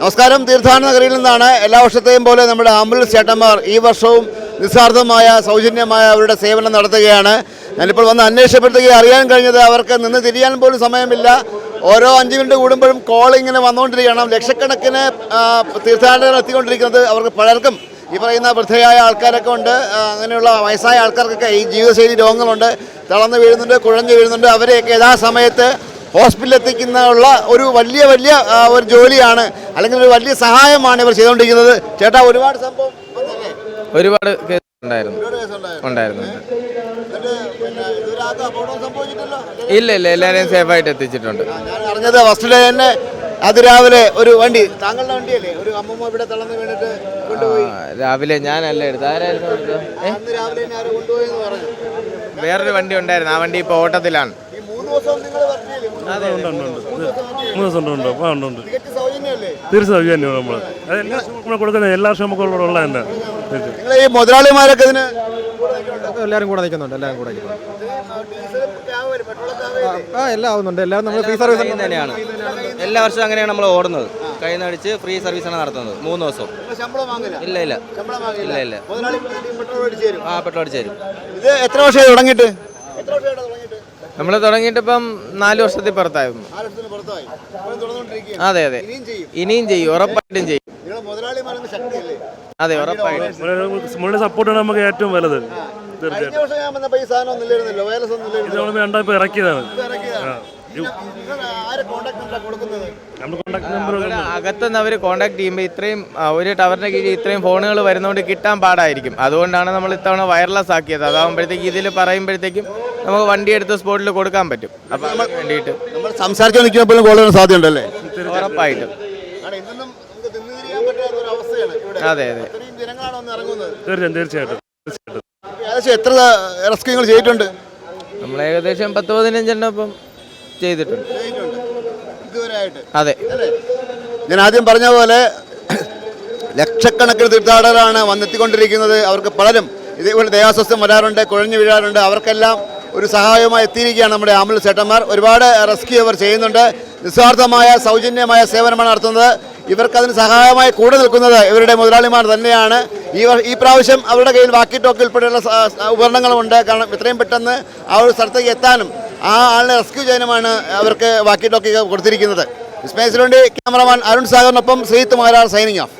നമസ്കാരം. തീർത്ഥാടന നഗരിയിൽ നിന്നാണ്. എല്ലാ വർഷത്തെയും പോലെ നമ്മുടെ ആംബുലൻസ് ചേട്ടന്മാർ ഈ വർഷവും നിസ്വാർത്ഥമായ സൗജന്യമായ അവരുടെ സേവനം നടത്തുകയാണ്. ഞാനിപ്പോൾ വന്ന് അന്വേഷിച്ചപ്പോഴത്തേക്ക് അറിയാൻ കഴിഞ്ഞത് അവർക്ക് നിന്ന് തിരിയാൻ പോലും സമയമില്ല. ഓരോ 5 മിനിറ്റ് കൂടുമ്പോഴും കോൾ ഇങ്ങനെ വന്നുകൊണ്ടിരിക്കണം. ലക്ഷക്കണക്കിന് തീർത്ഥാടകർ എത്തിക്കൊണ്ടിരിക്കുന്നത്. അവർക്ക് പലർക്കും ഈ പറയുന്ന വൃദ്ധയായ ആൾക്കാരൊക്കെ ഉണ്ട്, അങ്ങനെയുള്ള വയസ്സായ ആൾക്കാർക്കൊക്കെ ഈ ജീവിതശൈലി രോഗങ്ങളുണ്ട്, തളർന്നു വീഴുന്നുണ്ട്, കുഴഞ്ഞു വീഴുന്നുണ്ട്. അവരെയൊക്കെ യഥാസമയത്ത് ഹോസ്പിറ്റലിൽ എത്തിക്കുന്ന ഒരു വലിയ ഒരു ജോലിയാണ്, അല്ലെങ്കിൽ ഒരു വലിയ സഹായമാണ് ഇവർ ചെയ്തുകൊണ്ടിരിക്കുന്നത്. ചേട്ടാ, ഒരുപാട് സംഭവം ഒരുപാട് കേസ് ഉണ്ടായിരുന്നു. ഇല്ല എല്ലാവരെയും സേഫായിട്ട് എത്തിച്ചിട്ടുണ്ട്. ഞാൻ അറിഞ്ഞത് ഫസ്റ്റ് ഡേ തന്നെ അതിരാവിലെ ഒരു വണ്ടി, താങ്കളുടെ വണ്ടിയല്ലേ, ഒരു അമ്മമ്മ ഇവിടെ തളർന്ന് വീണിട്ട് കൊണ്ടുപോയി. രാവിലെ ഞാനല്ല എടുത്തത്. ആരായിരുന്നു രാവിലെ കൊണ്ടുപോയി എന്ന് പറഞ്ഞു. വേറൊരു വണ്ടി ഉണ്ടായിരുന്നു, ആ വണ്ടി ഇപ്പോൾ ഓട്ടത്തിലാണ്. തീർച്ചയായും നമ്മൾ കൊടുക്കുന്നത് എല്ലാ വർഷവും നമുക്കുള്ള തന്നെ. ഈ മുതലാളിമാരൊക്കെ എല്ലാവരും കൂടെ നിൽക്കുന്നുണ്ട്. എല്ലാം ആവുന്നുണ്ട്. എല്ലാവരും നമ്മൾ ഫ്രീ സർവീസ് തന്നെയാണ്. എല്ലാ വർഷവും അങ്ങനെയാണ് നമ്മൾ ഓടുന്നത്. കയ്യിൽ നിന്ന് അടിച്ച് ഫ്രീ സർവീസാണ് നടത്തുന്നത് 3 ദിവസം. ഇല്ല പെട്രോൾ അടിച്ചു തരും. ഇത് എത്ര വർഷമായി തുടങ്ങിയിട്ട്? നമ്മൾ തുടങ്ങിയിട്ട് ഇപ്പം 4 വർഷത്തിൽ പുറത്തായിരുന്നു. അതെ ഇനിയും ചെയ്യും, ഉറപ്പായിട്ടും ചെയ്യും. അതെ, ഉറപ്പായിട്ടും സപ്പോർട്ടാണ് നമുക്ക് ഏറ്റവും വലുത്. ഇറക്കിയതാണ്. അകത്തുനിന്ന് അവർ കോണ്ടാക്ട് ചെയ്യുമ്പോൾ ഇത്രയും ഒരു ടവറിന്റെ കീഴിൽ ഇത്രയും ഫോണുകൾ വരുന്നതുകൊണ്ട് കിട്ടാൻ പാടായിരിക്കും. അതുകൊണ്ടാണ് നമ്മൾ ഇത്തവണ വയർലെസ് ആക്കിയത്. അതാകുമ്പോഴത്തേക്ക് ഇതിൽ പറയുമ്പോഴത്തേക്കും നമുക്ക് വണ്ടി എടുത്ത് സ്പോട്ടിൽ കൊടുക്കാൻ പറ്റും. അപ്പം അതിന് വേണ്ടിയിട്ട് നമ്മൾ സംസാരിച്ചു നിൽക്കുമ്പോൾ കോൾ ചെയ്യാൻ സാധ്യതയുണ്ടല്ലേ? ഉറപ്പായിട്ടും. അതെ തീർച്ചയായിട്ടും. എത്ര റെസ്ക്യൂകൾ ചെയ്തിട്ടുണ്ട്? നമ്മൾ ഏകദേശം 10-15 ഇപ്പം ചെയ്തിട്ടുണ്ട്. അതെ, ഞാൻ ആദ്യം പറഞ്ഞ പോലെ ലക്ഷക്കണക്കിന് തീർത്ഥാടകരാണ് വന്നെത്തിക്കൊണ്ടിരിക്കുന്നത്. അവർക്ക് പലരും ഇതേപോലെ ദേഹാസ്വസ്ഥം വരാറുണ്ട്, കുഴഞ്ഞു വീഴാറുണ്ട്. അവർക്കെല്ലാം ഒരു സഹായമായി എത്തിയിരിക്കുകയാണ് നമ്മുടെ ആംബുലൻസ് ചേട്ടന്മാർ. ഒരുപാട് റെസ്ക്യൂ അവർ ചെയ്യുന്നുണ്ട്. നിസ്വാർത്ഥമായ സൗജന്യമായ സേവനമാണ് നടത്തുന്നത്. ഇവർക്കതിന് സഹായമായി കൂടെ നിൽക്കുന്നത് ഇവരുടെ മുതലാളിമാർ തന്നെയാണ്. ഈ പ്രാവശ്യം അവരുടെ കയ്യിൽ വാക്കി ടോക്കി ഉൾപ്പെടെയുള്ള ഉപകരണങ്ങളുമുണ്ട്. കാരണം ഇത്രയും പെട്ടെന്ന് ആ ഒരു സ്ഥലത്തേക്ക് എത്താനും ആ ആളിനെ റെസ്ക്യൂ ചെയ്യാനുമാണ് അവർക്ക് വാക്കി ടോക്കി കൊടുത്തിരിക്കുന്നത്. വിസ്മയസിലുണ്ട് ക്യാമറമാൻ അരുൺ സാഗറിനൊപ്പം ശ്രീത്ത് മാരാർ സൈനിങ് ഓഫ്.